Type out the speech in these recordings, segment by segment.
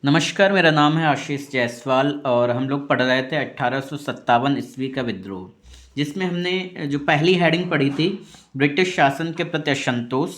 नमस्कार, मेरा नाम है आशीष जायसवाल और हम लोग पढ़ रहे थे 1857 ईस्वी का विद्रोह, जिसमें हमने जो पहली हेडिंग पढ़ी थी ब्रिटिश शासन के प्रति असंतोष।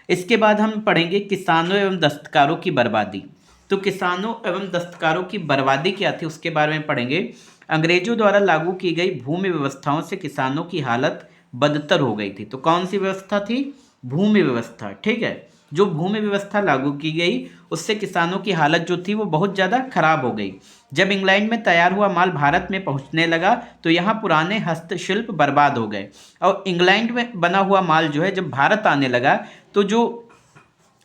इसके बाद हम पढ़ेंगे किसानों एवं दस्तकारों की बर्बादी। तो किसानों एवं दस्तकारों की बर्बादी क्या थी उसके बारे में पढ़ेंगे। अंग्रेजों द्वारा लागू की गई भूमि व्यवस्थाओं से किसानों की हालत बदतर हो गई थी। तो कौन सी व्यवस्था थी? भूमि व्यवस्था। ठीक है, जो भूमि व्यवस्था लागू की गई उससे किसानों की हालत जो थी वो बहुत ज़्यादा खराब हो गई। जब इंग्लैंड में तैयार हुआ माल भारत में पहुंचने लगा तो यहाँ पुराने हस्तशिल्प बर्बाद हो गए, और इंग्लैंड में बना हुआ माल जो है जब भारत आने लगा तो जो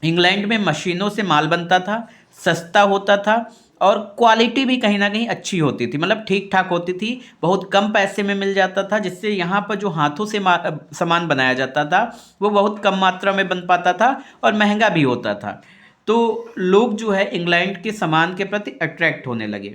इंग्लैंड में मशीनों से माल बनता था, सस्ता होता था और क्वालिटी भी कहीं ना कहीं अच्छी होती थी, मतलब ठीक ठाक होती थी, बहुत कम पैसे में मिल जाता था, जिससे यहाँ पर जो हाथों से सामान बनाया जाता था वो बहुत कम मात्रा में बन पाता था और महंगा भी होता था। तो लोग जो है इंग्लैंड के सामान के प्रति अट्रैक्ट होने लगे।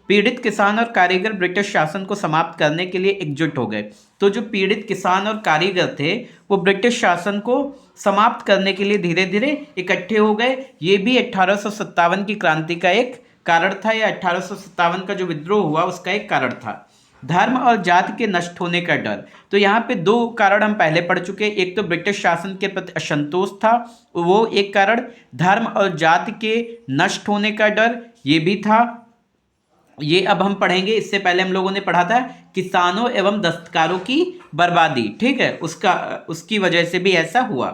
पीड़ित किसान और कारीगर ब्रिटिश शासन को समाप्त करने के लिए एकजुट हो गए। तो जो पीड़ित किसान और कारीगर थे वो ब्रिटिश शासन को समाप्त करने के लिए धीरे धीरे इकट्ठे हो गए। ये भी 1857 की क्रांति का एक कारण था, या 1857 का जो विद्रोह हुआ उसका एक कारण था। धर्म और जाति के नष्ट होने का डर। तो यहाँ पे दो कारण हम पहले पढ़ चुके हैं। एक तो ब्रिटिश शासन के प्रति असंतोष था, वो एक कारण। धर्म और जाति के नष्ट होने का डर ये भी था, ये अब हम पढ़ेंगे। इससे पहले हम लोगों ने पढ़ा था किसानों एवं दस्तकारों की बर्बादी। ठीक है, उसकी वजह से भी ऐसा हुआ।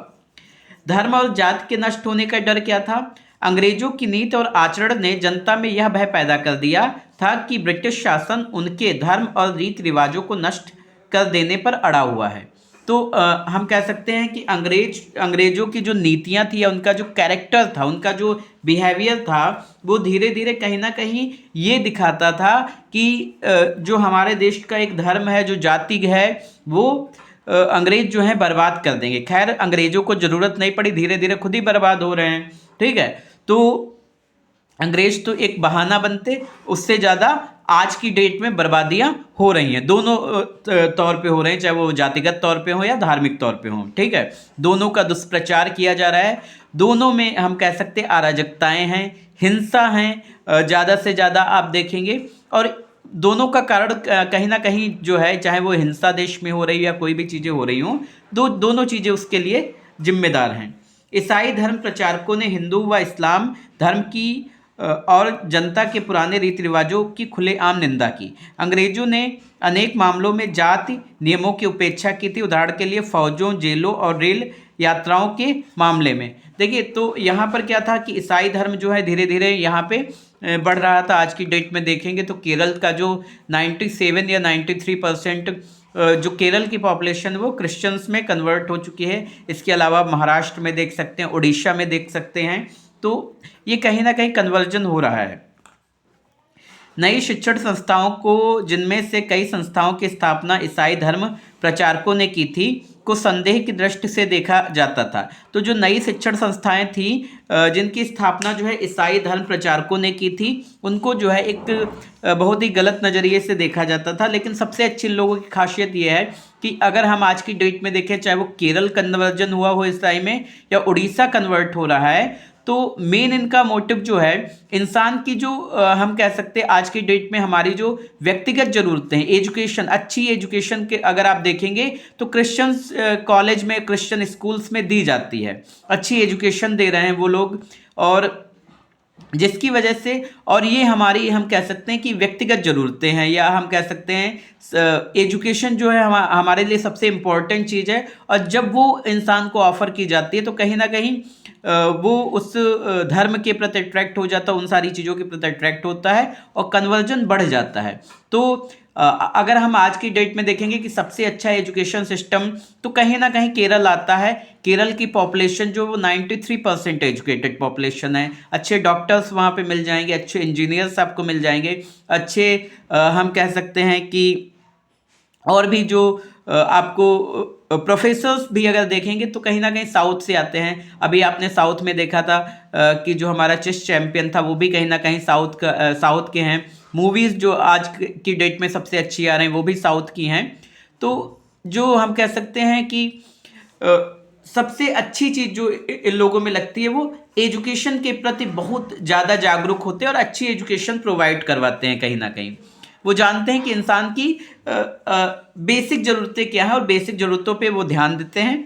धर्म और जाति के नष्ट होने का डर क्या था? अंग्रेजों की नीति और आचरण ने जनता में यह भय पैदा कर दिया था कि ब्रिटिश शासन उनके धर्म और रीति रिवाजों को नष्ट कर देने पर अड़ा हुआ है। तो हम कह सकते हैं कि अंग्रेजों की जो नीतियां थी या उनका जो कैरेक्टर था, उनका जो बिहेवियर था, वो धीरे धीरे कहीं ना कहीं ये दिखाता था कि जो हमारे देश का एक धर्म है, जो जाति है, वो अंग्रेज जो है बर्बाद कर देंगे। खैर, अंग्रेजों को जरूरत नहीं पड़ी, धीरे धीरे खुद ही बर्बाद हो रहे हैं। ठीक है, तो अंग्रेज तो एक बहाना बनते, उससे ज़्यादा आज की डेट में बर्बादियां हो रही हैं। दोनों तौर पे हो रहे हैं, चाहे वो जातिगत तौर पे हो या धार्मिक तौर पे हो। ठीक है, दोनों का दुष्प्रचार किया जा रहा है। दोनों में हम कह सकते हैं अराजकताएं हैं, हिंसा हैं, ज़्यादा से ज़्यादा आप देखेंगे। और दोनों का कारण कहीं ना कहीं जो है, चाहे वो हिंसा देश में हो रही हो या कोई भी चीज़ें हो रही हों, दोनों चीज़ें उसके लिए जिम्मेदार हैं। ईसाई धर्म प्रचारकों ने हिंदू व इस्लाम धर्म की और जनता के पुराने रीति रिवाजों की खुलेआम निंदा की। अंग्रेजों ने अनेक मामलों में जाति नियमों की उपेक्षा की थी। उदाहरण के लिए फौजों, जेलों और रेल यात्राओं के मामले में देखिए, तो यहाँ पर क्या था कि ईसाई धर्म जो है धीरे धीरे यहाँ पे बढ़ रहा था। आज की डेट में देखेंगे तो केरल का जो 97 या 93% जो केरल की पॉपुलेशन वो क्रिश्चियंस में कन्वर्ट हो चुकी है। इसके अलावा महाराष्ट्र में देख सकते हैं, उड़ीसा में देख सकते हैं। तो ये कहीं ना कहीं कन्वर्जन हो रहा है। नई शिक्षण संस्थाओं को, जिनमें से कई संस्थाओं की स्थापना ईसाई धर्म प्रचारकों ने की थी, को संदेह की दृष्टि से देखा जाता था। तो जो नई शिक्षण संस्थाएं थी जिनकी स्थापना जो है ईसाई धर्म प्रचारकों ने की थी, उनको जो है एक बहुत ही गलत नज़रिए से देखा जाता था। लेकिन सबसे अच्छी लोगों की खासियत यह है कि अगर हम आज की डेट में देखें, चाहे वो केरल कन्वर्जन हुआ हो ईसाई में या उड़ीसा कन्वर्ट हो रहा है, तो मेन इनका मोटिव जो है इंसान की जो हम कह सकते हैं आज की डेट में हमारी जो व्यक्तिगत ज़रूरतें हैं, एजुकेशन, अच्छी एजुकेशन के अगर आप देखेंगे तो क्रिश्चियन कॉलेज में, क्रिश्चियन स्कूल्स में दी जाती है। अच्छी एजुकेशन दे रहे हैं वो लोग, और जिसकी वजह से, और ये हमारी हम कह सकते हैं कि व्यक्तिगत ज़रूरतें हैं, या हम कह सकते हैं एजुकेशन जो है हमारे लिए सबसे इम्पोर्टेंट चीज़ है। और जब वो इंसान को ऑफ़र की जाती है तो कहीं ना कहीं वो उस धर्म के प्रति अट्रैक्ट हो जाता है, उन सारी चीज़ों के प्रति अट्रैक्ट होता है और कन्वर्जन बढ़ जाता है। तो अगर हम आज की डेट में देखेंगे कि सबसे अच्छा एजुकेशन सिस्टम तो कहीं ना कहीं केरल आता है। केरल की पॉपुलेशन जो वो 93% एजुकेटेड पॉपुलेशन है। अच्छे डॉक्टर्स वहाँ पे मिल जाएंगे, अच्छे इंजीनियर्स आपको मिल जाएंगे, अच्छे हम कह सकते हैं कि और भी जो आपको प्रोफेसर्स भी अगर देखेंगे तो कहीं ना कहीं साउथ से आते हैं। अभी आपने साउथ में देखा था कि जो हमारा चेस चैंपियन था वो भी कहीं ना कहीं साउथ के हैं। मूवीज़ जो आज की डेट में सबसे अच्छी आ रही हैं वो भी साउथ की हैं। तो जो हम कह सकते हैं कि सबसे अच्छी चीज जो इन लोगों में लगती है वो एजुकेशन के प्रति बहुत ज़्यादा जागरूक होते हैं और अच्छी एजुकेशन प्रोवाइड करवाते हैं। कहीं ना कहीं वो जानते हैं कि इंसान की बेसिक ज़रूरतें क्या है और बेसिक ज़रूरतों पे वो ध्यान देते हैं।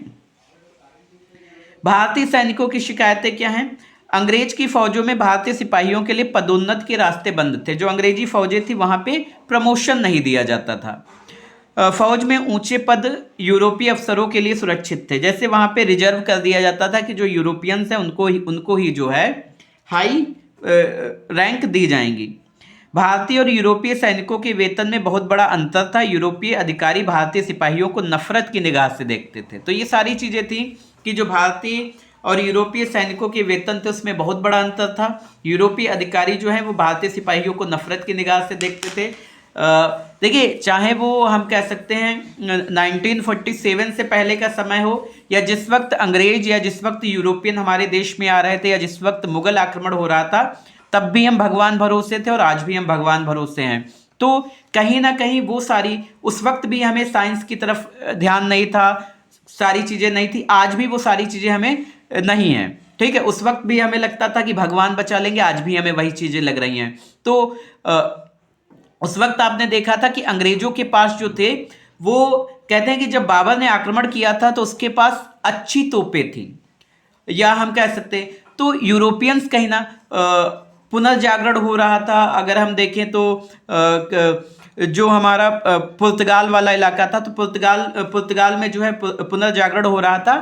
भारतीय सैनिकों की शिकायतें क्या हैं? अंग्रेज की फौजों में भारतीय सिपाहियों के लिए पदोन्नत के रास्ते बंद थे। जो अंग्रेजी फौजें थी वहां पे प्रमोशन नहीं दिया जाता था। फौज में ऊंचे पद यूरोपीय अफसरों के लिए सुरक्षित थे। जैसे वहां पे रिजर्व कर दिया जाता था कि जो यूरोपियंस हैं उनको ही जो है हाई रैंक दी जाएंगी। भारतीय और यूरोपीय सैनिकों के वेतन में बहुत बड़ा अंतर था। यूरोपीय अधिकारी भारतीय सिपाहियों को नफरत की निगाह से देखते थे। तो ये सारी चीजें थी कि जो भारतीय और यूरोपीय सैनिकों के वेतन थे उसमें बहुत बड़ा अंतर था। यूरोपीय अधिकारी जो है वो भारतीय सिपाहियों को नफरत की निगाह से देखते थे। देखिए, चाहे वो हम कह सकते हैं 1947 से पहले का समय हो या जिस वक्त अंग्रेज या जिस वक्त यूरोपियन हमारे देश में आ रहे थे या जिस वक्त मुगल आक्रमण हो रहा था, तब भी हम भगवान भरोसे थे और आज भी हम भगवान भरोसे हैं। तो कहीं ना कहीं वो सारी, उस वक्त भी हमें साइंस की तरफ ध्यान नहीं था, सारी चीज़ें नहीं थी। आज भी वो सारी चीज़ें हमें नहीं है। ठीक है, उस वक्त भी हमें लगता था कि भगवान बचा लेंगे, आज भी हमें वही चीज़ें लग रही हैं। तो उस वक्त आपने देखा था कि अंग्रेजों के पास जो थे वो कहते हैं कि जब बाबर ने आक्रमण किया था तो उसके पास अच्छी तोपें थी, या हम कह सकते हैं तो यूरोपियंस कहीं ना पुनर्जागरण हो रहा था। अगर हम देखें तो जो हमारा पुर्तगाल वाला इलाका था, तो पुर्तगाल में जो है पुनर्जागरण हो रहा था।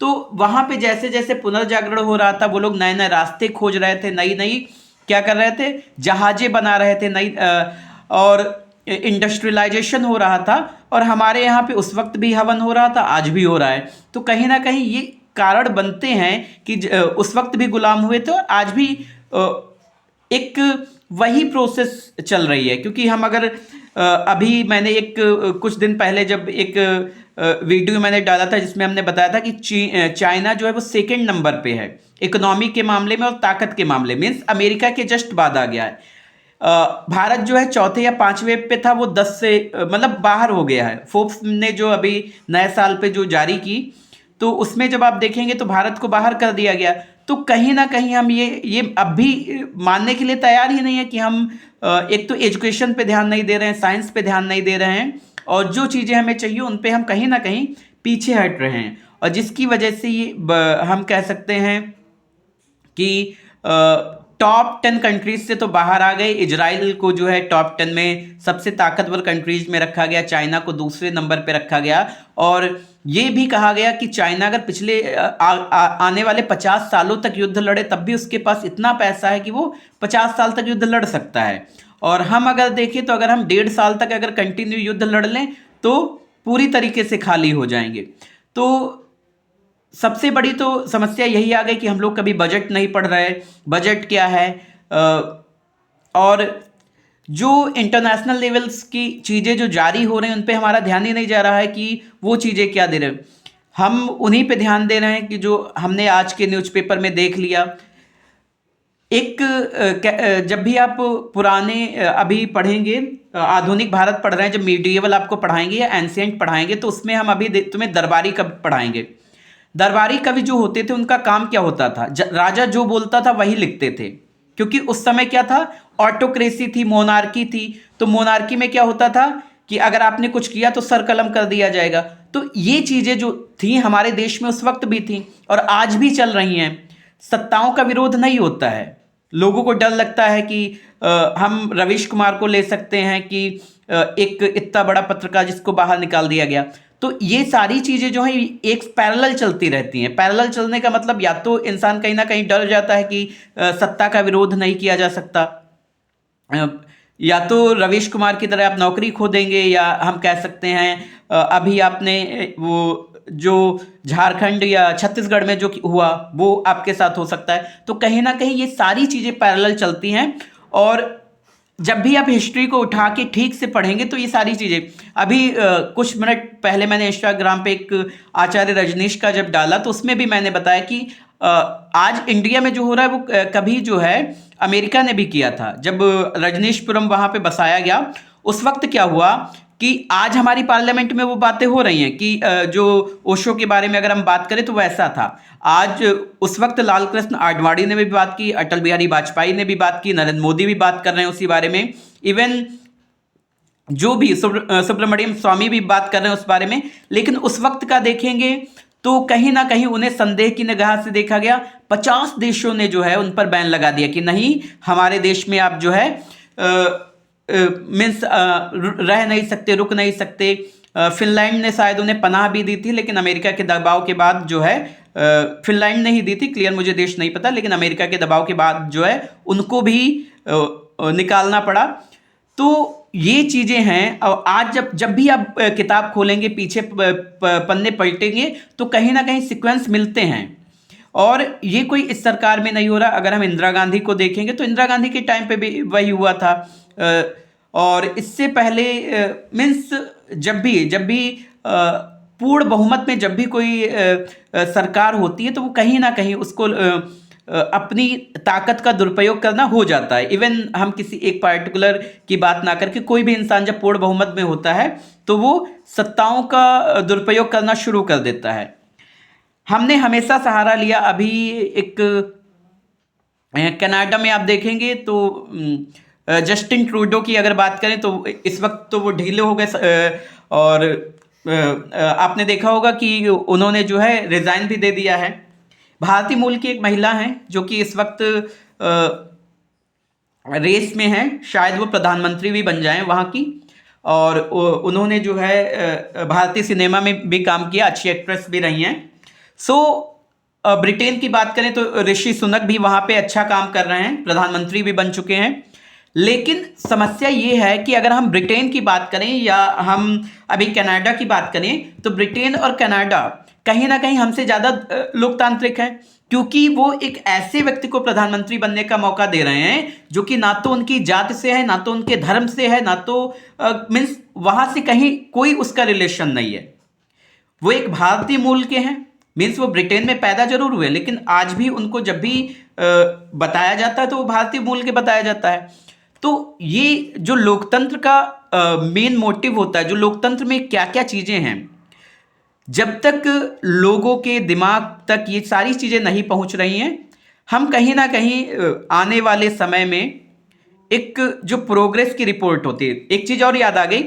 तो वहाँ पे जैसे जैसे पुनर्जागरण हो रहा था वो लोग नए नए रास्ते खोज रहे थे, नई नई क्या कर रहे थे, जहाजें बना रहे थे, नई और इंडस्ट्रियलाइजेशन हो रहा था। और हमारे यहाँ पे उस वक्त भी हवन हो रहा था, आज भी हो रहा है। तो कहीं ना कहीं ये कारण बनते हैं कि उस वक्त भी गुलाम हुए थे और आज भी एक वही प्रोसेस चल रही है। क्योंकि हम अगर अभी मैंने एक कुछ दिन पहले जब एक वीडियो मैंने डाला था जिसमें हमने बताया था कि चाइना जो है वो सेकंड नंबर पे है इकोनॉमी के मामले में और ताकत के मामले में, मीन्स अमेरिका के जस्ट बाद आ गया है। भारत जो है चौथे या पांचवें पे था, वो 10 से मतलब बाहर हो गया है। फोर्ब्स ने जो अभी नए साल पे जो जारी की, तो उसमें जब आप देखेंगे तो भारत को बाहर कर दिया गया। तो कहीं ना कहीं हम ये अब भी मानने के लिए तैयार ही नहीं है कि हम एक तो एजुकेशन पे ध्यान नहीं दे रहे हैं, साइंस पे ध्यान नहीं दे रहे हैं, और जो चीज़ें हमें चाहिए उन पे हम कहीं ना कहीं पीछे हट रहे हैं। और जिसकी वजह से ये हम कह सकते हैं कि टॉप 10 कंट्रीज से तो बाहर आ गए। इजराइल को जो है टॉप 10 में सबसे ताकतवर कंट्रीज में रखा गया, चाइना को दूसरे नंबर पे रखा गया। और ये भी कहा गया कि चाइना अगर पिछले आने वाले 50 सालों तक युद्ध लड़े तब भी उसके पास इतना पैसा है कि वो 50 साल तक युद्ध लड़ सकता है। और हम अगर देखें तो अगर हम 1.5 साल तक अगर कंटिन्यू युद्ध लड़ लें तो पूरी तरीके से खाली हो जाएंगे। तो सबसे बड़ी तो समस्या यही आ गई कि हम लोग कभी बजट नहीं पढ़ रहे। बजट क्या है, और जो इंटरनेशनल लेवल्स की चीज़ें जो जारी हो रही हैं उन पे हमारा ध्यान ही नहीं जा रहा है कि वो चीज़ें क्या दे रहे हैं। हम उन्हीं पे ध्यान दे रहे हैं कि जो हमने आज के न्यूज़पेपर में देख लिया। एक जब भी आप पुराने अभी पढ़ेंगे, आधुनिक भारत पढ़ रहे हैं, जब मीडिएवल आपको पढ़ाएंगे या एंशिएंट पढ़ाएंगे तो उसमें हम अभी तुम्हें दरबारी कवि पढ़ाएंगे। दरबारी कवि जो होते थे उनका काम क्या होता था, राजा जो बोलता था वही लिखते थे। क्योंकि उस समय क्या था, ऑटोक्रेसी थी, मोनार्की थी। तो मोनार्की में क्या होता था कि अगर आपने कुछ किया तो सर कलम कर दिया जाएगा। तो ये चीज़ें जो थी हमारे देश में उस वक्त भी थी और आज भी चल रही हैं। सत्ताओं का विरोध नहीं होता है। लोगों को डर लगता है कि हम रवीश कुमार को ले सकते हैं कि एक इतना बड़ा पत्रकार जिसको बाहर निकाल दिया गया। तो ये सारी चीज़ें जो हैं एक पैरेलल चलती रहती हैं। पैरेलल चलने का मतलब या तो इंसान कहीं ना कहीं डर जाता है कि सत्ता का विरोध नहीं किया जा सकता, या तो रवीश कुमार की तरह आप नौकरी खो देंगे, या हम कह सकते हैं अभी आपने वो जो झारखंड या छत्तीसगढ़ में जो हुआ वो आपके साथ हो सकता है। तो कहीं ना कहीं ये सारी चीज़ें पैरेलल चलती हैं। और जब भी आप हिस्ट्री को उठा के ठीक से पढ़ेंगे तो ये सारी चीज़ें, अभी कुछ मिनट पहले मैंने इंस्टाग्राम पे एक आचार्य रजनीश का जब डाला तो उसमें भी मैंने बताया कि आज इंडिया में जो हो रहा है वो कभी जो है अमेरिका ने भी किया था। जब रजनीशपुरम वहाँ पे बसाया गया उस वक्त क्या हुआ कि आज हमारी पार्लियामेंट में वो बातें हो रही हैं कि जो ओशो के बारे में अगर हम बात करें तो वो ऐसा था। आज उस वक्त लाल कृष्ण आडवाणी ने भी बात की, अटल बिहारी वाजपेयी ने भी बात की, नरेंद्र मोदी भी बात कर रहे हैं उसी बारे में, इवन जो भी सुब्रमण्यम स्वामी भी बात कर रहे हैं उस बारे में। लेकिन उस वक्त का देखेंगे तो कहीं ना कहीं उन्हें संदेह की निगाह से देखा गया। 50 देशों ने जो है उन पर बैन लगा दिया कि नहीं, हमारे देश में आप जो है मीन्स रह नहीं सकते, रुक नहीं सकते। फिनलैंड ने शायद उन्हें पनाह भी दी थी, लेकिन अमेरिका के दबाव के बाद जो है फिनलैंड नहीं दी थी, क्लियर मुझे देश नहीं पता, लेकिन अमेरिका के दबाव के बाद जो है उनको भी निकालना पड़ा। तो ये चीज़ें हैं। और आज जब भी आप किताब खोलेंगे, पीछे पन्ने पलटेंगे तो कहीं ना कहीं सीक्वेंस मिलते हैं। और ये कोई इस सरकार में नहीं हो रहा। अगर हम इंदिरा गांधी को देखेंगे तो इंदिरा गांधी के टाइम पे भी वही हुआ था। और इससे पहले मीन्स जब भी पूर्ण बहुमत में जब भी कोई सरकार होती है तो वो कहीं ना कहीं उसको अपनी ताकत का दुरुपयोग करना हो जाता है। इवन हम किसी एक पार्टिकुलर की बात ना करके, कोई भी इंसान जब पूर्ण बहुमत में होता है तो वो सत्ताओं का दुरुपयोग करना शुरू कर देता है। हमने हमेशा सहारा लिया। अभी एक कनाडा में आप देखेंगे तो जस्टिन ट्रूडो की अगर बात करें तो इस वक्त तो वो ढीले हो गए। और आपने देखा होगा कि उन्होंने जो है रिजाइन भी दे दिया है। भारतीय मूल की एक महिला हैं जो कि इस वक्त रेस में हैं, शायद वो प्रधानमंत्री भी बन जाएं वहाँ की। और उन्होंने जो है भारतीय सिनेमा में भी काम किया, अच्छी एक्ट्रेस भी रही हैं। ब्रिटेन की बात करें तो ऋषि सुनक भी वहाँ पे अच्छा काम कर रहे हैं, प्रधानमंत्री भी बन चुके हैं। लेकिन समस्या ये है कि अगर हम ब्रिटेन की बात करें या हम अभी कनाडा की बात करें तो ब्रिटेन और कनाडा कहीं ना कहीं हमसे ज़्यादा लोकतांत्रिक है, क्योंकि वो एक ऐसे व्यक्ति को प्रधानमंत्री बनने का मौका दे रहे हैं जो कि ना तो उनकी जात से है, ना तो उनके धर्म से है, ना तो मीन्स वहाँ से कहीं कोई उसका रिलेशन नहीं है। वो एक भारतीय मूल के हैं, मीन्स वो ब्रिटेन में पैदा जरूर हुए, लेकिन आज भी उनको जब भी बताया जाता है तो वो भारतीय मूल के बताया जाता है। तो ये जो लोकतंत्र का मेन मोटिव होता है, जो लोकतंत्र में क्या क्या चीज़ें हैं, जब तक लोगों के दिमाग तक ये सारी चीज़ें नहीं पहुंच रही हैं, हम कहीं ना कहीं आने वाले समय में एक जो प्रोग्रेस की रिपोर्ट होती है। एक चीज़ और याद आ गई,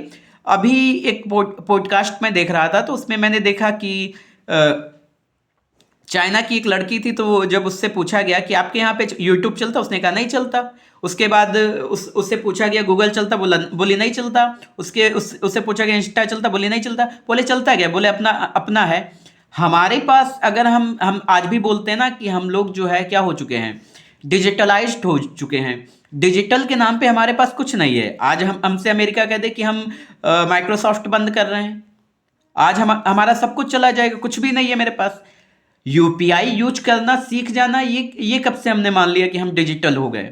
अभी एक पॉडकास्ट में देख रहा था तो उसमें मैंने देखा कि चाइना की एक लड़की थी, तो जब उससे पूछा गया कि आपके यहाँ पे यूट्यूब चलता, उसने कहा नहीं चलता। उसके बाद उससे पूछा गया गूगल चलता, बोली नहीं चलता। उससे पूछा गया इंस्टा चलता, बोली नहीं चलता। बोले चलता गया, बोले अपना अपना है। हमारे पास अगर हम आज भी बोलते हैं ना कि हम लोग जो है क्या हो चुके हैं, डिजिटलाइज्ड हो चुके हैं। डिजिटल के नाम पे हमारे पास कुछ नहीं है। आज हमसे अमेरिका कह दे कि हम माइक्रोसॉफ्ट बंद कर रहे हैं, आज हमारा सब कुछ चला जाएगा, कुछ भी नहीं है मेरे पास। यूपीआई यूज करना सीख जाना, ये कब से हमने मान लिया कि हम डिजिटल हो गए।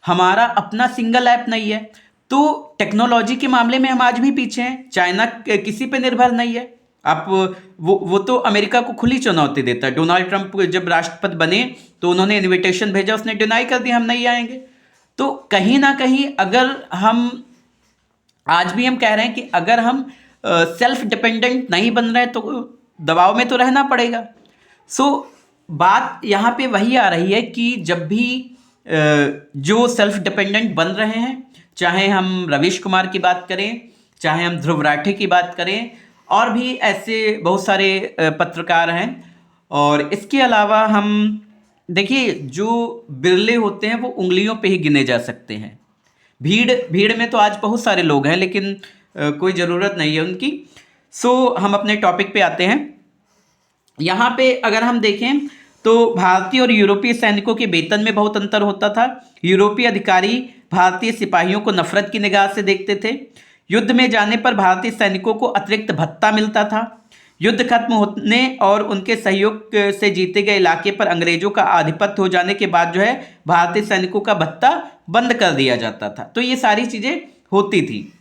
हमारा अपना सिंगल ऐप नहीं है। तो टेक्नोलॉजी के मामले में हम आज भी पीछे हैं। चाइना किसी पे निर्भर नहीं है। आप वो तो अमेरिका को खुली चुनौती देता है। डोनाल्ड ट्रंप जब राष्ट्रपति बने तो उन्होंने इनविटेशन भेजा, उसने डिनाई कर दिया, हम नहीं आएंगे। तो कहीं ना कहीं अगर हम आज भी हम कह रहे हैं कि अगर हम सेल्फ डिपेंडेंट नहीं बन रहे तो दबाव में तो रहना पड़ेगा। बात यहाँ पे वही आ रही है कि जब भी जो सेल्फ डिपेंडेंट बन रहे हैं, चाहे हम रवीश कुमार की बात करें, चाहे हम ध्रुव राठी की बात करें, और भी ऐसे बहुत सारे पत्रकार हैं। और इसके अलावा हम देखिए, जो बिरले होते हैं वो उंगलियों पे ही गिने जा सकते हैं। भीड़ में तो आज बहुत सारे लोग हैं, लेकिन कोई ज़रूरत नहीं है उनकी। हम अपने टॉपिक पे आते हैं। यहाँ पे अगर हम देखें तो भारतीय और यूरोपीय सैनिकों के वेतन में बहुत अंतर होता था। यूरोपीय अधिकारी भारतीय सिपाहियों को नफरत की निगाह से देखते थे। युद्ध में जाने पर भारतीय सैनिकों को अतिरिक्त भत्ता मिलता था। युद्ध खत्म होने और उनके सहयोग से जीते गए इलाके पर अंग्रेजों का आधिपत्य हो जाने के बाद जो है भारतीय सैनिकों का भत्ता बंद कर दिया जाता था। तो ये सारी चीज़ें होती थी।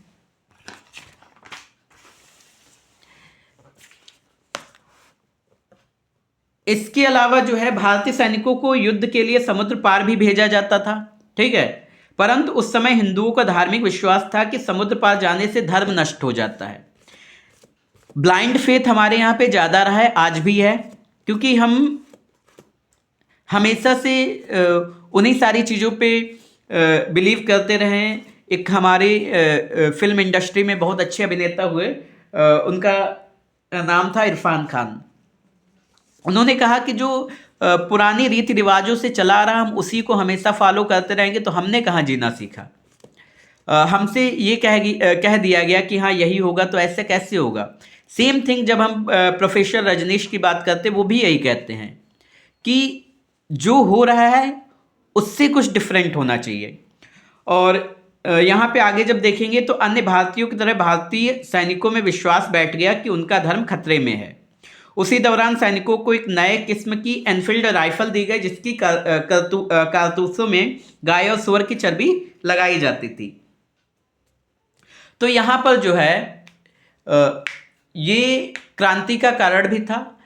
इसके अलावा जो है भारतीय सैनिकों को युद्ध के लिए समुद्र पार भी भेजा जाता था। ठीक है, परंतु उस समय हिंदुओं का धार्मिक विश्वास था कि समुद्र पार जाने से धर्म नष्ट हो जाता है। ब्लाइंड फेथ हमारे यहाँ पे ज़्यादा रहा है, आज भी है, क्योंकि हम हमेशा से उन्हीं सारी चीज़ों पे बिलीव करते रहे हैं। एक हमारे फिल्म इंडस्ट्री में बहुत अच्छे अभिनेता हुए, उनका नाम था इरफान खान। उन्होंने कहा कि जो पुरानी रीति रिवाजों से चला आ रहा, हम उसी को हमेशा फॉलो करते रहेंगे तो हमने कहाँ जीना सीखा। हमसे ये कह दिया गया कि हाँ यही होगा, तो ऐसे कैसे होगा। सेम थिंग जब हम प्रोफेसर रजनीश की बात करते हैं, वो भी यही कहते हैं कि जो हो रहा है उससे कुछ डिफरेंट होना चाहिए। और यहाँ पे आगे जब देखेंगे तो अन्य भारतीयों की तरह भारतीय सैनिकों में विश्वास बैठ गया कि उनका धर्म खतरे में है। उसी दौरान सैनिकों को एक नए किस्म की एनफील्ड राइफल दी गई, जिसकी कारतूसों में गाय और सुअर की चर्बी लगाई जाती थी। तो यहाँ पर जो है ये क्रांति का कारण भी था।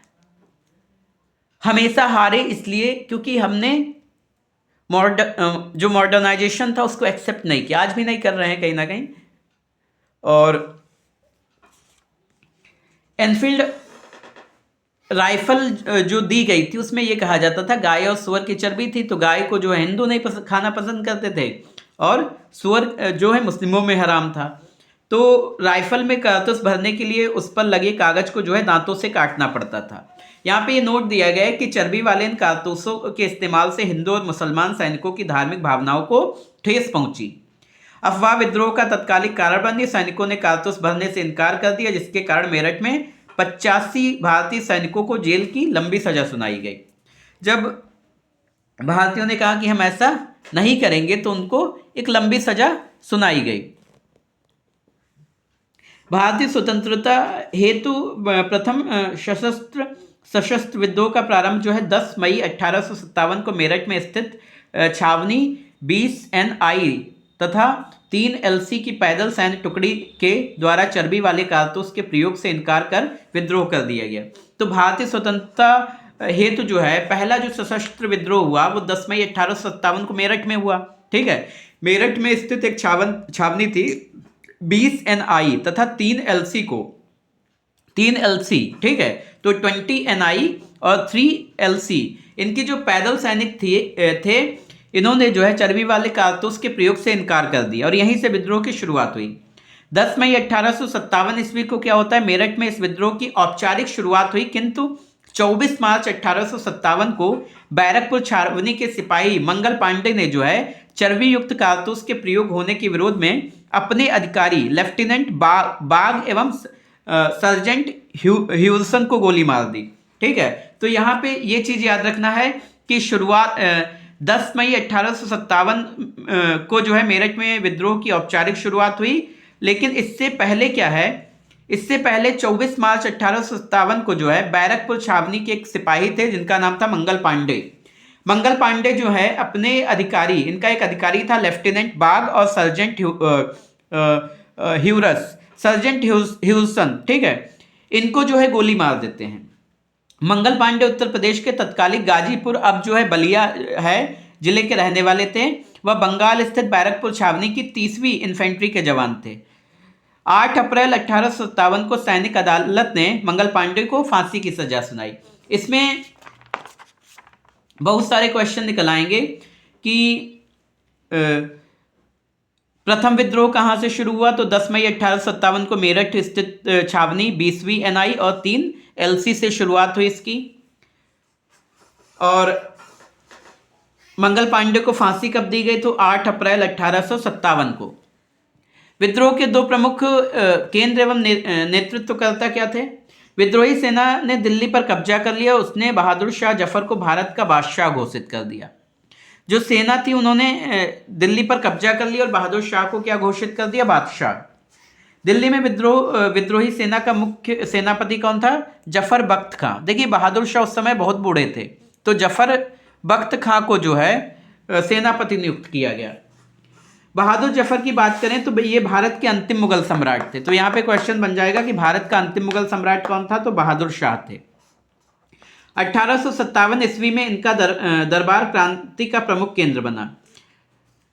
हमेशा हारे इसलिए क्योंकि हमने जो मॉडर्नाइजेशन था उसको एक्सेप्ट नहीं किया, आज भी नहीं कर रहे हैं कहीं ना कहीं। और एनफील्ड राइफल जो दी गई थी उसमें यह कहा जाता था गाय और सुअर की चर्बी थी, तो गाय को जो है हिंदू नहीं खाना पसंद करते थे, और सुअर जो है मुस्लिमों में हराम था। तो राइफल में कारतूस भरने के लिए उस पर लगे कागज को जो है दांतों से काटना पड़ता था। यहाँ पे ये नोट दिया गया है कि चर्बी वाले इन कारतूसों के इस्तेमाल से हिंदू और मुसलमान सैनिकों की धार्मिक भावनाओं को ठेस पहुंची। अफवाह विद्रोह का तत्कालिक कारण बनी। सैनिकों ने कारतूस भरने से इनकार कर दिया, जिसके कारण मेरठ में 85 भारतीय सैनिकों को जेल की लंबी सजा सुनाई गई। जब भारतीयों ने कहा कि हम ऐसा नहीं करेंगे तो उनको एक लंबी सजा सुनाई गई। भारतीय स्वतंत्रता हेतु प्रथम सशस्त्र विद्रोह का प्रारंभ जो है 10 मई 1857 को मेरठ में स्थित छावनी 20 NI तथा 3 LC की पैदल सैन्य टुकड़ी के द्वारा चर्बी वाले कारतूस के प्रयोग से इनकार कर विद्रोह कर दिया गया। तो भारतीय स्वतंत्रता हेतु जो है पहला जो सशस्त्र विद्रोह हुआ वो 10 मई 1857 को मेरठ में हुआ। ठीक है, मेरठ में स्थित एक छावनी थी 20 NI तथा 3 LC, ठीक है, तो 20 NI और 3 LC इनकी जो पैदल सैनिक थे इन्होंने जो है चर्बी वाले कारतूस के प्रयोग से इनकार कर दिया और यहीं से विद्रोह की शुरुआत हुई। 10 मई 1857 ईस्वी को क्या होता है, मेरठ में इस विद्रोह की औपचारिक शुरुआत हुई, किंतु 24 मार्च 1857 को बैरकपुर छावनी के सिपाही मंगल पांडे ने जो है चर्बी युक्त कारतूस के प्रयोग होने के विरोध में अपने अधिकारी लेफ्टिनेंट बाग एवं सर्जेंट ह्यूसन को गोली मार दी। ठीक है, तो यहाँ पे ये चीज याद रखना है कि शुरुआत 10 मई 1857 को जो है मेरठ में विद्रोह की औपचारिक शुरुआत हुई, लेकिन इससे पहले क्या है, इससे पहले 24 मार्च 1857 को जो है बैरकपुर छावनी के एक सिपाही थे जिनका नाम था मंगल पांडे जो है अपने अधिकारी, इनका एक अधिकारी था लेफ्टिनेंट बाग और सर्जेंट ह्यूसन, ठीक है, इनको जो है गोली मार देते हैं। मंगल पांडे उत्तर प्रदेश के तत्कालिक गाजीपुर, अब जो है बलिया है, जिले के रहने वाले थे। वह बंगाल स्थित बैरकपुर छावनी की 30वीं इन्फेंट्री के जवान थे। 8 अप्रैल 1857 को सैनिक अदालत ने मंगल पांडे को फांसी की सजा सुनाई। इसमें बहुत सारे क्वेश्चन निकल आएंगे कि प्रथम विद्रोह कहां से शुरू हुआ, तो 10 मई 1857 को मेरठ स्थित छावनी 20वीं NI और 3 LC से शुरुआत हुई इसकी, और मंगल पांडे को फांसी कब दी गई, तो 8 अप्रैल 1857 को। विद्रोह के दो प्रमुख केंद्र एवं नेतृत्वकर्ता क्या थे। विद्रोही सेना ने दिल्ली पर कब्जा कर लिया, उसने बहादुर शाह जफर को भारत का बादशाह घोषित कर दिया। जो सेना थी उन्होंने दिल्ली पर कब्जा कर लिया और बहादुर शाह को क्या घोषित कर दिया, बादशाह। दिल्ली में विद्रोही सेना का मुख्य सेनापति कौन था, जफर बख्त खां। देखिए बहादुर शाह उस समय बहुत बूढ़े थे, तो जफर बख्त खां को जो है सेनापति नियुक्त किया गया। बहादुर जफर की बात करें तो ये भारत के अंतिम मुगल सम्राट थे। तो यहाँ पे क्वेश्चन बन जाएगा कि भारत का अंतिम मुगल सम्राट कौन था, तो बहादुर शाह थे। 1857 ईस्वी में इनका दरबार क्रांति का प्रमुख केंद्र बना।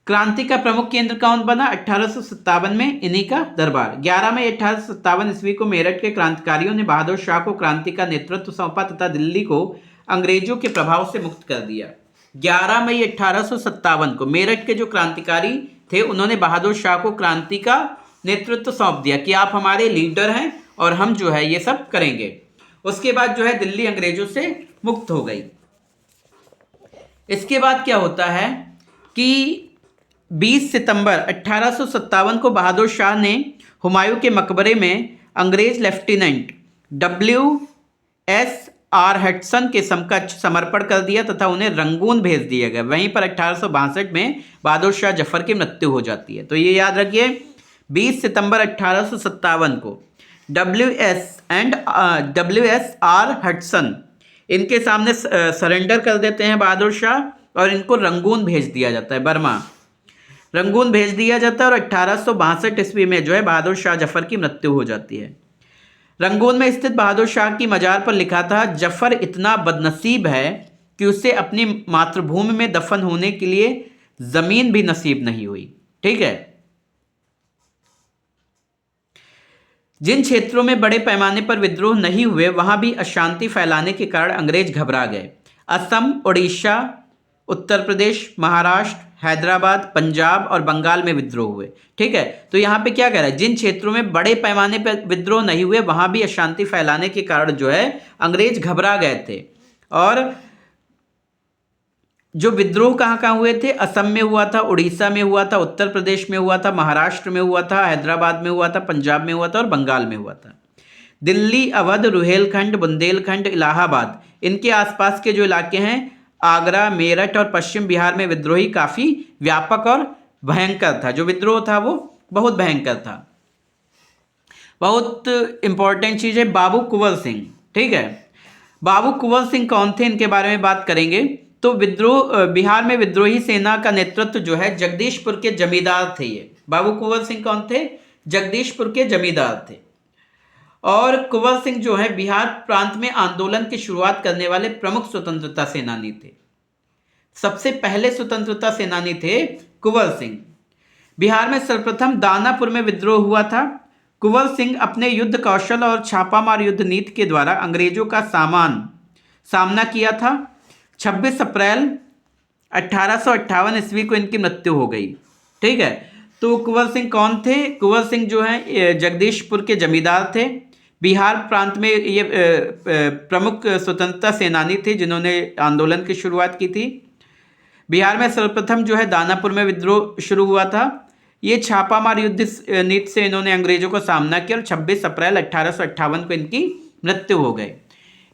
क्रांति का प्रमुख केंद्र कौन बना? 1857 में इन्हीं का दरबार। 11 मई 1857 ईस्वी को मेरठ के क्रांतिकारियों ने बहादुर शाह को क्रांति का नेतृत्व सौंपा तथा दिल्ली को अंग्रेजों के प्रभाव से मुक्त कर दिया। 11 मई 1857 को मेरठ के जो क्रांतिकारी थे उन्होंने बहादुर शाह को क्रांति का नेतृत्व सौंप दिया कि आप हमारे लीडर हैं और हम जो है ये सब करेंगे। उसके बाद जो है दिल्ली अंग्रेजों से मुक्त हो गई। इसके बाद क्या होता है कि 20 सितंबर 1857 को बहादुर शाह ने हुमायूं के मकबरे में अंग्रेज लेफ्टिनेंट WSR हडसन के समकक्ष समर्पण कर दिया तथा उन्हें रंगून भेज दिया गया। वहीं पर 1862 में बहादुर शाह जफर की मृत्यु हो जाती है। तो ये याद रखिए 20 सितंबर 1857 को WSR हडसन इनके सामने सरेंडर कर देते हैं बहादुर शाह और इनको रंगून भेज दिया जाता है, बर्मा रंगून भेज दिया जाता है और 1862 ईस्वी में जो है बहादुर शाह जफर की मृत्यु हो जाती है। रंगून में स्थित बहादुर शाह की मजार पर लिखा था, जफर इतना बदनसीब है कि उसे अपनी मातृभूमि में दफन होने के लिए जमीन भी नसीब नहीं हुई। ठीक है। जिन क्षेत्रों में बड़े पैमाने पर विद्रोह नहीं हुए वहां भी अशांति फैलाने के कारण अंग्रेज घबरा गए। असम, उड़ीसा, उत्तर प्रदेश, महाराष्ट्र, हैदराबाद, पंजाब और बंगाल में विद्रोह हुए। ठीक है। तो यहाँ पे क्या कह रहा है, जिन क्षेत्रों में बड़े पैमाने पर विद्रोह नहीं हुए वहां भी अशांति फैलाने के कारण जो है अंग्रेज घबरा गए थे। और जो विद्रोह कहाँ कहाँ हुए थे, असम में हुआ था, उड़ीसा में हुआ था, उत्तर प्रदेश में हुआ था, महाराष्ट्र में हुआ था, हैदराबाद में हुआ था, पंजाब में हुआ था और बंगाल में हुआ था। दिल्ली, अवध, रुहेलखंड, बुंदेलखंड, इलाहाबाद इनके आसपास के जो इलाके हैं, आगरा, मेरठ और पश्चिम बिहार में विद्रोही काफी व्यापक और भयंकर था। जो विद्रोह था वो बहुत भयंकर था। बहुत इंपॉर्टेंट चीज है बाबू कुंवर सिंह। ठीक है। बाबू कुंवर सिंह कौन थे, इनके बारे में बात करेंगे। तो विद्रोह बिहार में विद्रोही सेना का नेतृत्व जो है जगदीशपुर के जमींदार थे। ये बाबू कुंवर सिंह कौन थे, जगदीशपुर के जमींदार थे। और कुंवर सिंह जो है बिहार प्रांत में आंदोलन की शुरुआत करने वाले प्रमुख स्वतंत्रता सेनानी थे। सबसे पहले स्वतंत्रता सेनानी थे कुंवर सिंह। बिहार में सर्वप्रथम दानापुर में विद्रोह हुआ था। कुंवर सिंह अपने युद्ध कौशल और छापामार युद्ध नीति के द्वारा अंग्रेजों का सामना किया था। 26 अप्रैल 1858 ईस्वी को इनकी मृत्यु हो गई। ठीक है। तो कुंवर सिंह कौन थे, कुंवर सिंह जो है जगदीशपुर के जमींदार थे। बिहार प्रांत में ये प्रमुख स्वतंत्रता सेनानी थे जिन्होंने आंदोलन की शुरुआत की थी। बिहार में सर्वप्रथम जो है दानापुर में विद्रोह शुरू हुआ था। ये छापामार युद्ध नीति से इन्होंने अंग्रेजों को सामना किया और 26 अप्रैल 1858 को इनकी मृत्यु हो गई।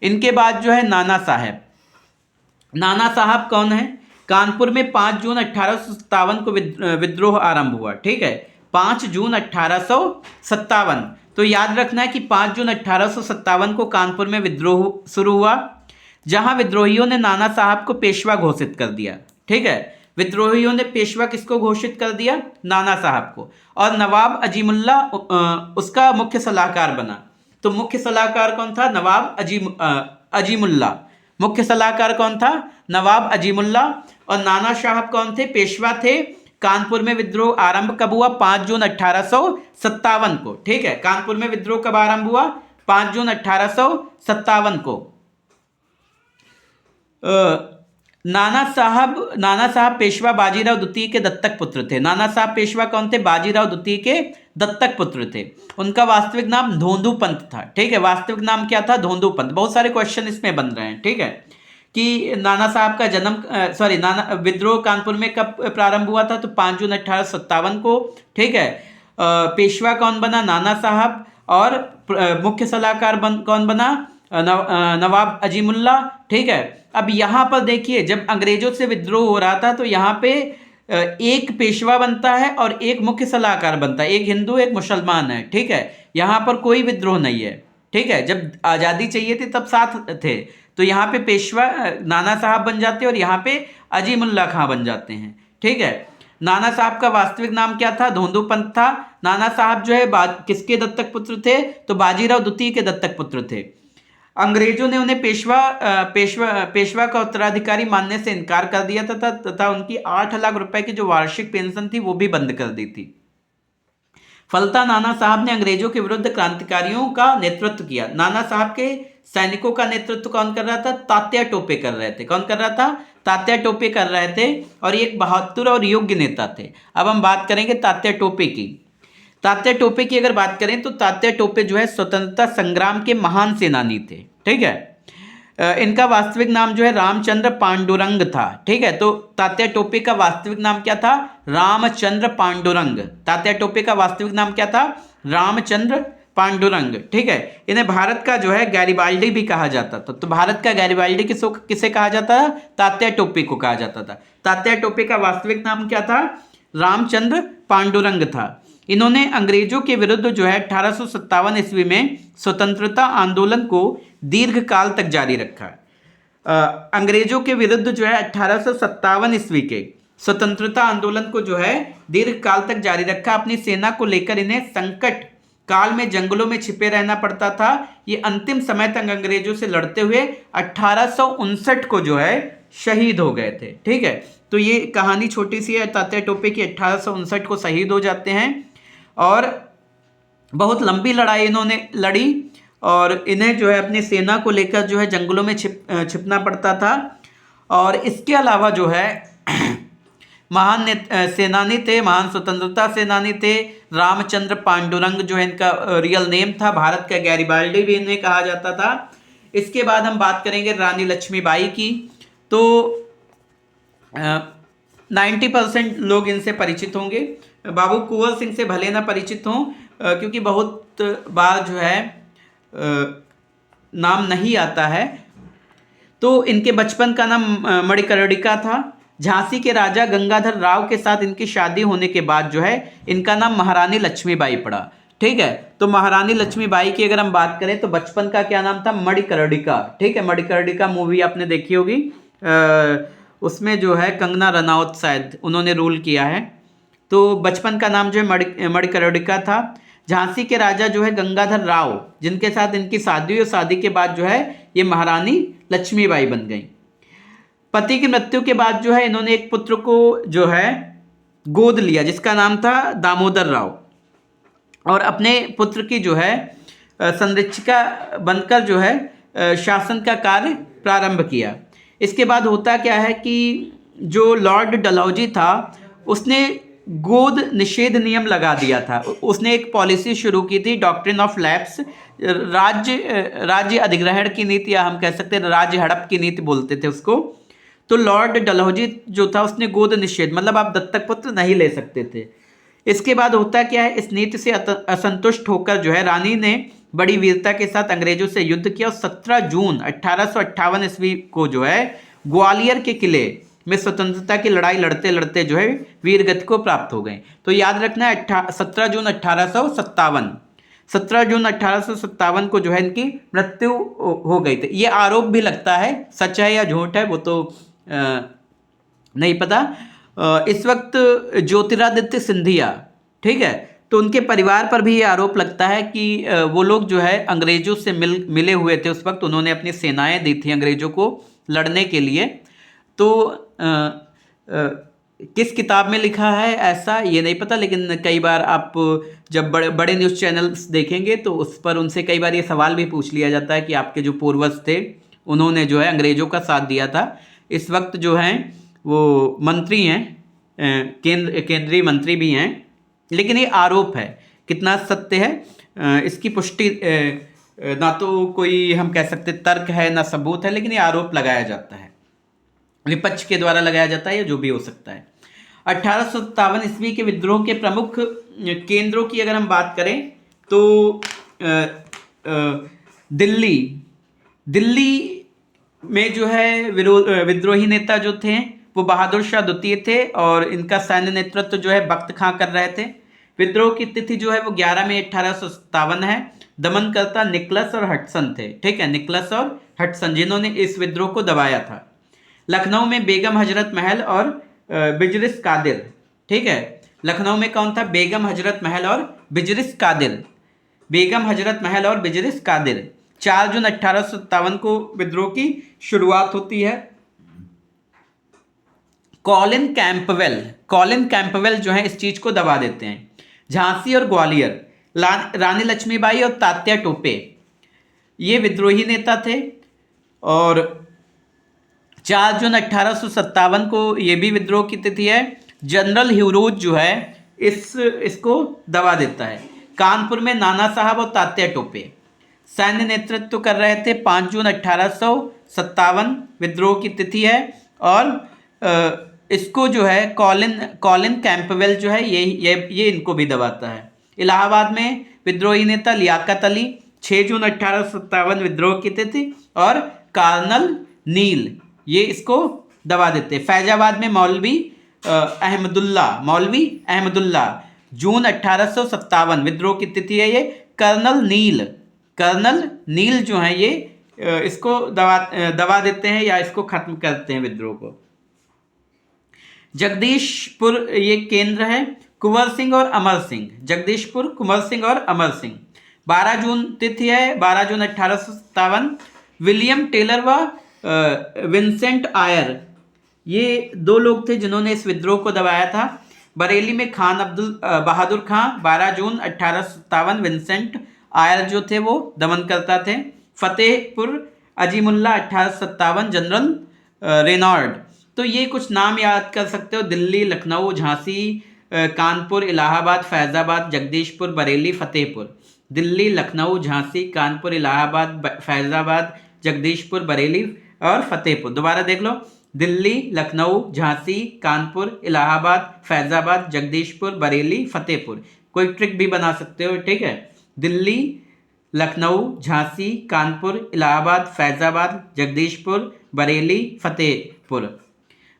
इनके बाद जो है नाना साहब। नाना साहब कौन है, कानपुर में 5 जून 1857 को विद्रोह आरंभ हुआ। ठीक है। 5 जून 1857। तो याद रखना है कि 5 जून 1857 को कानपुर में विद्रोह शुरू हुआ, जहां विद्रोहियों ने नाना साहब को पेशवा घोषित कर दिया। ठीक है। विद्रोहियों ने पेशवा किसको घोषित कर दिया, नाना साहब को। और नवाब अजीमुल्ला उसका मुख्य सलाहकार बना। तो मुख्य सलाहकार कौन था, नवाब अजीमुल्ला। मुख्य सलाहकार कौन था, नवाब अजीमुल्ला। और नाना साहब कौन थे, पेशवा थे। कानपुर में विद्रोह आरंभ कब हुआ, 5 जून 1857 को। ठीक है। कानपुर में विद्रोह कब आरंभ हुआ, 5 जून 1857 को। नाना साहब पेशवा बाजीराव द्वितीय के दत्तक पुत्र थे। नाना साहब पेशवा कौन थे, बाजीराव द्वितीय के दत्तक पुत्र थे। उनका वास्तविक नाम धोंदू पंत था। ठीक है। वास्तविक नाम क्या था, धोंदू पंत। बहुत सारे क्वेश्चन इसमें बन रहे हैं। ठीक है। कि नाना साहब का जन्म विद्रोह कानपुर में कब प्रारंभ हुआ था, तो 5 जून 1857 को। ठीक है। पेशवा कौन बना, नाना साहब। और मुख्य सलाहकार कौन बना, नवाब अजीमुल्ला। ठीक है। अब यहाँ पर देखिए, जब अंग्रेजों से विद्रोह हो रहा था तो यहाँ पे एक पेशवा बनता है और एक मुख्य सलाहकार बनता है। एक हिंदू एक मुसलमान है। ठीक है। यहाँ पर कोई विद्रोह नहीं है। ठीक है। जब आज़ादी चाहिए थी तब साथ थे। तो यहाँ पे पेशवा नाना साहब बन जाते हैं और यहाँ पे अजीमुल्ला खां बन जाते हैं। ठीक है। नाना साहब का वास्तविक नाम क्या था, धोंदू पंत था। नाना साहब जो है किसके दत्तक पुत्र थे, तो बाजीराव द्वितीय के दत्तक पुत्र थे। अंग्रेजों ने उन्हें पेशवा का उत्तराधिकारी मानने से इनकार कर दिया था तथा उनकी 8 लाख रुपए की जो वार्षिक पेंशन थी वो भी बंद कर दी थी। फलता नाना साहब ने अंग्रेजों के विरुद्ध क्रांतिकारियों का नेतृत्व किया। नाना साहब के सैनिकों का नेतृत्व कौन कर रहा था? तात्या टोपे कर रहे थे। कौन कर रहा था? तात्या टोपे कर रहे थे, और ये एक बहादुर और योग्य नेता थे। अब हम बात करेंगे तात्या टोपे की। तात्या टोपे की अगर बात करें तो तात्या टोपे जो है स्वतंत्रता संग्राम के महान सेनानी थे। ठीक है, इनका वास्तविक नाम जो है रामचंद्र पांडुरंग था। ठीक है, तो तात्या टोपे का वास्तविक नाम क्या था? रामचंद्र पांडुरंग। तात्या टोपे का वास्तविक नाम क्या था? रामचंद्र पांडुरंग। ठीक है, इन्हें भारत का जो है गैरिबाल्डी भी कहा जाता था। तो भारत का गैरिबाल्डी किसे कहा जाता था? तात्या टोपे को कहा जाता था। तात्या टोपे का वास्तविक नाम क्या था? रामचंद्र पांडुरंग था। इन्होंने अंग्रेजों के विरुद्ध जो है 1857 ईस्वी में स्वतंत्रता आंदोलन को दीर्घ काल तक जारी रखा। अंग्रेजों के विरुद्ध जो है 1857 ईस्वी के स्वतंत्रता आंदोलन को जो है दीर्घ काल तक जारी रखा। अपनी सेना को लेकर इन्हें संकट काल में जंगलों में छिपे रहना पड़ता था। ये अंतिम समय तक अंग्रेजों से लड़ते हुए 1859 को जो है शहीद हो गए थे। ठीक है, तो ये कहानी छोटी सी है तात्या टोपे की। 1859 को शहीद हो जाते हैं, और बहुत लंबी लड़ाई इन्होंने लड़ी, और इन्हें जो है अपनी सेना को लेकर जो है जंगलों में छिपना पड़ता था। और इसके अलावा जो है महान सेनानी थे, महान स्वतंत्रता सेनानी थे। रामचंद्र पांडुरंग जो है इनका रियल नेम था। भारत का गैरिबाल्डी भी इन्हें कहा जाता था। इसके बाद हम बात करेंगे रानी लक्ष्मीबाई की। तो 90% लोग इनसे परिचित होंगे। बाबू कुंवर सिंह से भले ना परिचित हों, क्योंकि बहुत बार जो है नाम नहीं आता है। तो इनके बचपन का नाम मणिकर्णिका था। झांसी के राजा गंगाधर राव के साथ इनकी शादी होने के बाद जो है इनका नाम महारानी लक्ष्मीबाई पड़ा। ठीक है, तो महारानी लक्ष्मीबाई की अगर हम बात करें तो बचपन का क्या नाम था? मणिकर्णिका। ठीक है, मणिकर्णिका मूवी आपने देखी होगी, उसमें जो है कंगना रनौत शायद उन्होंने रोल किया है। तो बचपन का नाम जो है मणिकर्णिका था। झांसी के राजा जो है गंगाधर राव, जिनके साथ इनकी शादी हुई, और शादी के बाद जो है ये महारानी लक्ष्मीबाई बन गई। पति की मृत्यु के बाद जो है इन्होंने एक पुत्र को जो है गोद लिया, जिसका नाम था दामोदर राव, और अपने पुत्र की जो है संरक्षिका बनकर जो है शासन का कार्य प्रारंभ किया। इसके बाद होता क्या है कि जो लॉर्ड डलहौजी था उसने गोद निषेध नियम लगा दिया था। उसने एक पॉलिसी शुरू की थी, डॉक्ट्रिन ऑफ लैप्स, राज्य अधिग्रहण की नीति, या हम कह सकते हैं राज्य हड़प की नीति बोलते थे उसको। तो लॉर्ड डलहौजी जो था उसने गोद निषेध, मतलब आप दत्तक पुत्र नहीं ले सकते थे। इसके बाद होता क्या है, इस नीति से असंतुष्ट होकर जो है रानी ने बड़ी वीरता के साथ अंग्रेजों से युद्ध किया, और 17 जून 1858 ईस्वी को जो है ग्वालियर के किले में स्वतंत्रता की लड़ाई लड़ते लड़ते जो है वीरगति को प्राप्त हो गए। तो याद रखना है 17 जून 1857, 17 जून 1857 को जो है इनकी मृत्यु हो गई थी। ये आरोप भी लगता है, सच है या झूठ है वो तो नहीं पता। इस वक्त ज्योतिरादित्य सिंधिया, ठीक है, तो उनके परिवार पर भी ये आरोप लगता है कि वो लोग जो है अंग्रेजों से मिले हुए थे उस वक्त। उन्होंने अपनी सेनाएं दी थी अंग्रेजों को लड़ने के लिए। तो किस किताब में लिखा है ऐसा ये नहीं पता, लेकिन कई बार आप जब बड़े बड़े न्यूज़ चैनल्स देखेंगे तो उस पर उनसे कई बार ये सवाल भी पूछ लिया जाता है कि आपके जो पूर्वज थे उन्होंने जो है अंग्रेज़ों का साथ दिया था। इस वक्त जो हैं वो मंत्री हैं, केंद्रीय मंत्री भी हैं, लेकिन ये आरोप है। कितना सत्य है इसकी पुष्टि ना तो कोई हम कह सकते तर्क है ना सबूत है, लेकिन ये आरोप लगाया जाता है, विपक्ष के द्वारा लगाया जाता है या जो भी हो सकता है। 1857 ईस्वी के विद्रोह के प्रमुख केंद्रों की अगर हम बात करें तो दिल्ली में जो है विद्रोही नेता जो थे वो बहादुर शाह द्वितीय थे, और इनका सैन्य नेतृत्व जो है बख्त खां कर रहे थे। विद्रोह की तिथि जो है वो 11 मई 1857 है। दमनकर्ता निकलस और हटसन थे। ठीक है, निकलस और हटसन जिन्होंने इस विद्रोह को दबाया था। लखनऊ में बेगम हजरत महल और बिजरिस कादिर। ठीक है, लखनऊ में कौन था? बेगम हजरत महल और बिजरिस कादिर। बेगम हजरत महल और बिजरिस कादिर। 4 जून 1857 को विद्रोह की शुरुआत होती है। कॉलिन कैंपवेल जो है इस चीज को दबा देते हैं। झांसी और ग्वालियर, रानी लक्ष्मीबाई और तात्या टोपे ये विद्रोही नेता थे। और 4 जून 1857 को ये भी विद्रोह की तिथि है। जनरल ह्यूरोज जो है इसको दबा देता है। कानपुर में नाना साहब और तात्या टोपे सैन्य नेतृत्व कर रहे थे। 5 जून 1857 विद्रोह की तिथि है। और इसको जो है कॉलिन कैंपवेल जो है ये इनको भी दबाता है। इलाहाबाद में विद्रोही नेता लियाकत अली, 6 जून 1857 विद्रोह की तिथि। और कर्नल नील ये इसको दबा देते। फैजाबाद में मौलवी अहमदुल्ला, जून 1857 विद्रोह की तिथि है ये। कर्नल नील जो है ये इसको दबा देते हैं या इसको खत्म करते हैं विद्रोह को। जगदीशपुर ये केंद्र है। कुंवर सिंह और अमर सिंह, जगदीशपुर, कुंवर सिंह और अमर सिंह। 12 जून तिथि है, 12 जून 1857। विलियम टेलर व विंसेंट आयर ये दो लोग थे जिन्होंने इस विद्रोह को दबाया था। बरेली में खान अब्दुल बहादुर खां, 12 जून 1857। विंसेंट आयर जो थे वो दमन करता थे। फतेहपुर अजीमुल्ला 1857। General Reynold. तो ये कुछ नाम याद कर सकते हो। दिल्ली, लखनऊ, झांसी, कानपुर, इलाहाबाद, फैजाबाद, जगदीशपुर, बरेली, फतेहपुर। दिल्ली, लखनऊ, झांसी, कानपुर, इलाहाबाद, फैजाबाद, जगदीशपुर, बरेली और फतेहपुर। दोबारा देख लो, दिल्ली, लखनऊ, झांसी, कानपुर, इलाहाबाद, फैजाबाद, जगदीशपुर, बरेली, फतेहपुर। कोई ट्रिक भी बना सकते हो, ठीक है। दिल्ली, लखनऊ, झांसी, कानपुर, इलाहाबाद, फैजाबाद, जगदीशपुर, बरेली, फतेहपुर।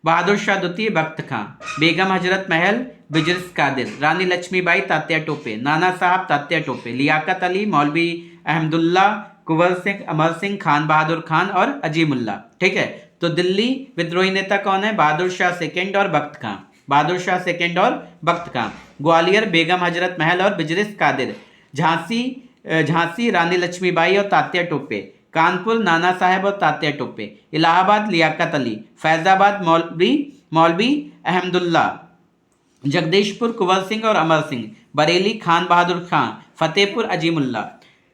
बहादुर शाह द्वितीय, बख्त खां, बेगम हजरत महल, बिजरिस कादिर, रानी लक्ष्मीबाई, तात्या टोपे, नाना साहब, तात्या टोपे, लियाकत अली, मौलवी अहमदुल्ला, कुंवर सिंह, अमर सिंह, खान बहादुर खान और अजीमुल्ला। ठीक है, तो दिल्ली विद्रोही नेता कौन है? बहादुर शाह सेकंड और बख्त खां, बहादुर शाह सेकंड और बख्त खां। ग्वालियर बेगम हजरत महल और बिजरिस कादिर। झांसी रानी लक्ष्मीबाई और तात्या टोपे। कानपुर नाना साहब और तात्या टोपे। इलाहाबाद लियाकत अली। फैजाबाद मौलवी अहमदुल्ला। जगदीशपुर कुंवर सिंह और अमर सिंह। बरेली खान बहादुर खां। फतेहपुर अजीमुल्ला।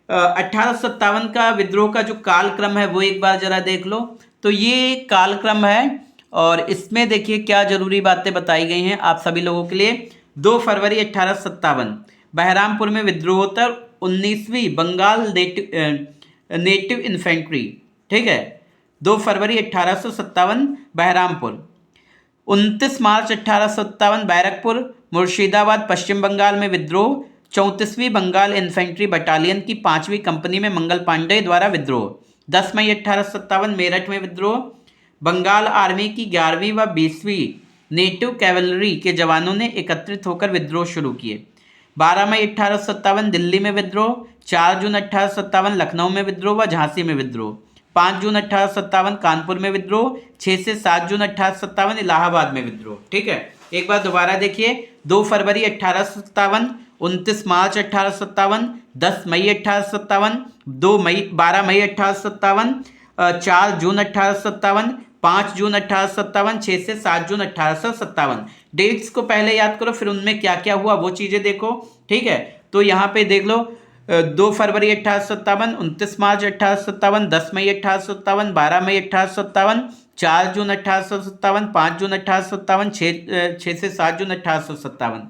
1857 का विद्रोह का जो कालक्रम है वो एक बार जरा देख लो। तो ये कालक्रम है और इसमें देखिए क्या जरूरी बातें बताई गई हैं आप सभी लोगों के लिए। 2 फरवरी 1857 बहरामपुर में विद्रोह होता है। 19वीं बंगाल नेटिव इन्फेंट्री, ठीक है, 2 फरवरी 1857 बहरामपुर। 29 मार्च 1857 बैरकपुर मुर्शिदाबाद पश्चिम बंगाल में विद्रोह। 34वीं बंगाल इन्फेंट्री बटालियन की 5वीं कंपनी में मंगल पांडे द्वारा विद्रोह। 10 मई 1857 मेरठ में विद्रोह। बंगाल आर्मी की 11वीं व 20वीं नेटिव कैवलरी के जवानों ने एकत्रित होकर विद्रोह शुरू किए। 12 मई 1857 दिल्ली में विद्रोह। 4 जून 1857 लखनऊ में विद्रोह व झांसी में विद्रोह। 5 जून 1857 कानपुर में विद्रोह। 6 से 7 जून 1857 इलाहाबाद में विद्रोह। ठीक है, एक बार दोबारा देखिए। 2 फरवरी 1857, 29 मार्च 1857, 10 मई 1857, 12 मई 1857, 4 जून 1857, 5 जून 1857, 6 से 7 जून 1857। डेट्स को पहले याद करो, फिर उनमें क्या क्या हुआ वो चीज़ें देखो। ठीक है, तो यहाँ पे देख लो 2 फरवरी 1857, 29 मार्च 1857, 10 मई 1857, 12 मई 1857, 4 जून 1857, 5 जून 1857, 6 से 7 जून 1857।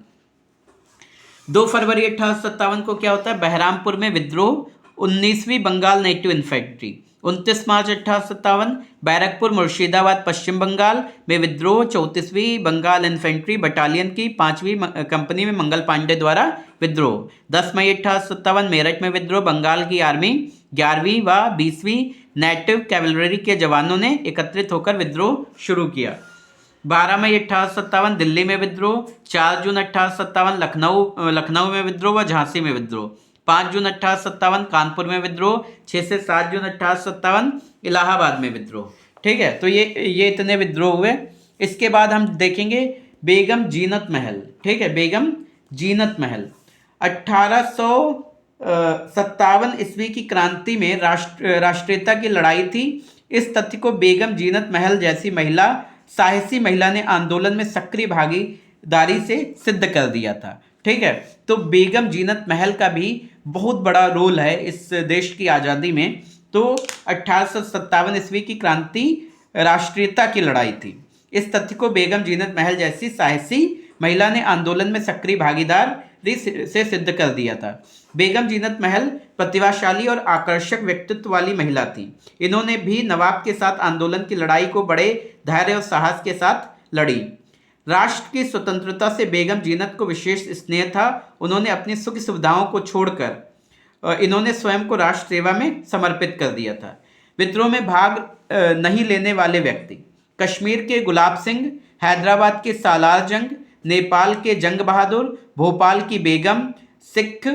2 फरवरी 1857 को क्या होता है? बहरामपुर में विद्रोह। 19वीं बंगाल नेटिव इन्फेंट्री। 29 मार्च 1857 बैरकपुर मुर्शिदाबाद पश्चिम बंगाल में विद्रोह। 34वीं बंगाल इन्फेंट्री बटालियन की 5वीं कंपनी में मंगल पांडे द्वारा विद्रोह। 10 मई 1857 मेरठ में विद्रोह। बंगाल की आर्मी 11वीं व 20वीं नेटिव कैवलरी के जवानों ने एकत्रित होकर विद्रोह शुरू किया। 12 मई 1857 दिल्ली में विद्रोह। 4 जून 1857 लखनऊ में विद्रोह व झांसी में विद्रोह। 5 जून 1857 कानपुर में विद्रोह। 6 से 7 जून 1857 इलाहाबाद में विद्रोह। ठीक है, तो ये इतने विद्रोह हुए। इसके बाद हम देखेंगे बेगम जीनत महल। ठीक है, बेगम जीनत महल 1800 57 ईस्वी की क्रांति में राष्ट्रीयता की लड़ाई थी। इस तथ्य को बेगम जीनत महल जैसी साहसी महिला ने आंदोलन में सक्रिय भागीदारी से सिद्ध कर दिया था। ठीक है, तो बेगम जीनत महल का भी बहुत बड़ा रोल है इस देश की आज़ादी में। तो 1857 ईस्वी की क्रांति राष्ट्रीयता की लड़ाई थी। इस तथ्य को बेगम जीनत महल जैसी साहसी महिला ने आंदोलन में सक्रिय भागीदारी से सिद्ध कर दिया था। बेगम जीनत महल प्रतिभाशाली और आकर्षक व्यक्तित्व वाली महिला थी। इन्होंने भी नवाब के साथ आंदोलन की लड़ाई को बड़े धैर्य और साहस के साथ लड़ी। राष्ट्र की स्वतंत्रता से बेगम जीनत को विशेष स्नेह था। उन्होंने अपनी सुख सुविधाओं को छोड़कर इन्होंने स्वयं को राष्ट्र सेवा में समर्पित कर दिया था। विद्रोह में भाग नहीं लेने वाले व्यक्ति: कश्मीर के गुलाब सिंह, हैदराबाद के सालार जंग, नेपाल के जंग बहादुर, भोपाल की बेगम, सिख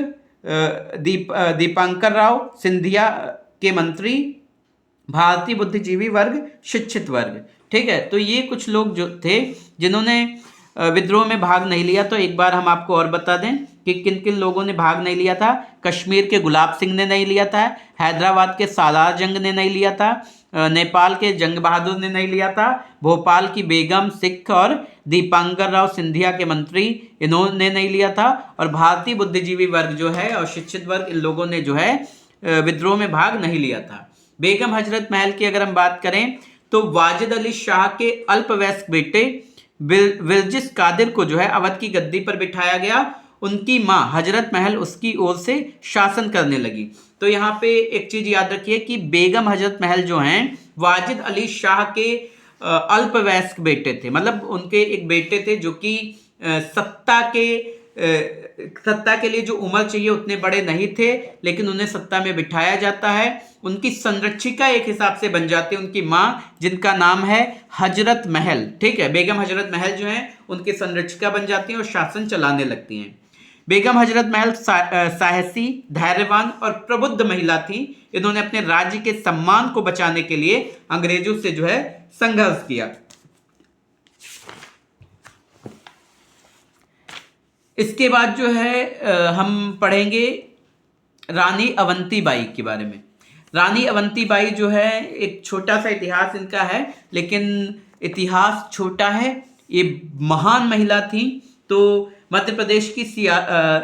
दीपांकर राव, सिंधिया के मंत्री, भारतीय बुद्धिजीवी वर्ग, शिक्षित वर्ग। ठीक है, तो ये कुछ लोग जो थे जिन्होंने विद्रोह में भाग नहीं लिया। तो एक बार हम आपको और बता दें कि किन किन लोगों ने भाग नहीं लिया था। कश्मीर के गुलाब सिंह ने नहीं लिया था, हैदराबाद के सालार जंग ने नहीं लिया था, नेपाल के जंग बहादुर ने नहीं लिया था, भोपाल की बेगम, सिख और दीपांकर राव सिंधिया के मंत्री, इन्होंने नहीं लिया था, और भारतीय बुद्धिजीवी वर्ग जो है और शिक्षित वर्ग, इन लोगों ने जो है विद्रोह में भाग नहीं लिया था। बेगम हजरत महल की अगर हम बात करें तो वाजिद अली शाह के अल्पवयस्क बेटे विल्जिस कादिर को जो है अवध की गद्दी पर बिठाया गया। उनकी माँ हजरत महल उसकी ओर से शासन करने लगी। तो यहाँ पे एक चीज याद रखिए कि बेगम हजरत महल जो हैं वाजिद अली शाह के अल्पवयस्क बेटे थे। मतलब उनके एक बेटे थे जो कि सत्ता के लिए जो उम्र चाहिए उतने बड़े नहीं थे, लेकिन उन्हें सत्ता में बिठाया जाता है। उनकी संरक्षिका एक हिसाब से बन जाती है उनकी माँ, जिनका नाम है हजरत महल। ठीक है, बेगम हजरत महल जो है उनकी संरक्षिका बन जाती हैं और शासन चलाने लगती हैं। बेगम हजरत महल साहसी, धैर्यवान और प्रबुद्ध महिला थी। इन्होंने अपने राज्य के सम्मान को बचाने के लिए अंग्रेजों से जो है संघर्ष किया। इसके बाद जो है हम पढ़ेंगे रानी अवंतीबाई के बारे में। रानी अवंतीबाई जो है एक छोटा सा इतिहास इनका है, लेकिन इतिहास छोटा है। ये महान महिला थी। तो मध्य प्रदेश की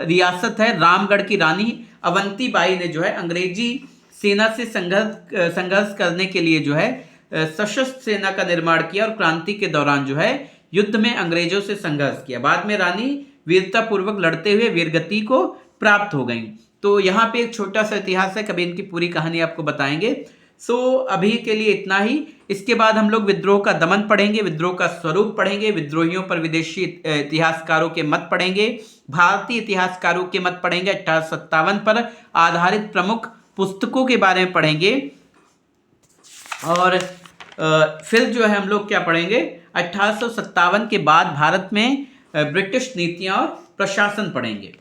रियासत है रामगढ़ की रानी अवंतीबाई ने जो है अंग्रेजी सेना से संघर्ष करने के लिए जो है सशस्त्र सेना का निर्माण किया और क्रांति के दौरान जो है युद्ध में अंग्रेजों से संघर्ष किया। बाद में रानी वीरता पूर्वक लड़ते हुए वीरगति को प्राप्त हो गई। तो यहाँ पे एक छोटा सा इतिहास है, कभी इनकी पूरी कहानी आपको बताएंगे। सो अभी के लिए इतना ही। इसके बाद हम लोग विद्रोह का दमन पढ़ेंगे, विद्रोह का स्वरूप पढ़ेंगे, विद्रोहियों पर विदेशी इतिहासकारों के मत पढ़ेंगे, भारतीय इतिहासकारों के मत पढ़ेंगे, 1857 पर आधारित प्रमुख पुस्तकों के बारे में पढ़ेंगे, और फिर जो है हम लोग क्या पढ़ेंगे 1857 के बाद भारत में ब्रिटिश नीतियां और प्रशासन पढ़ेंगे।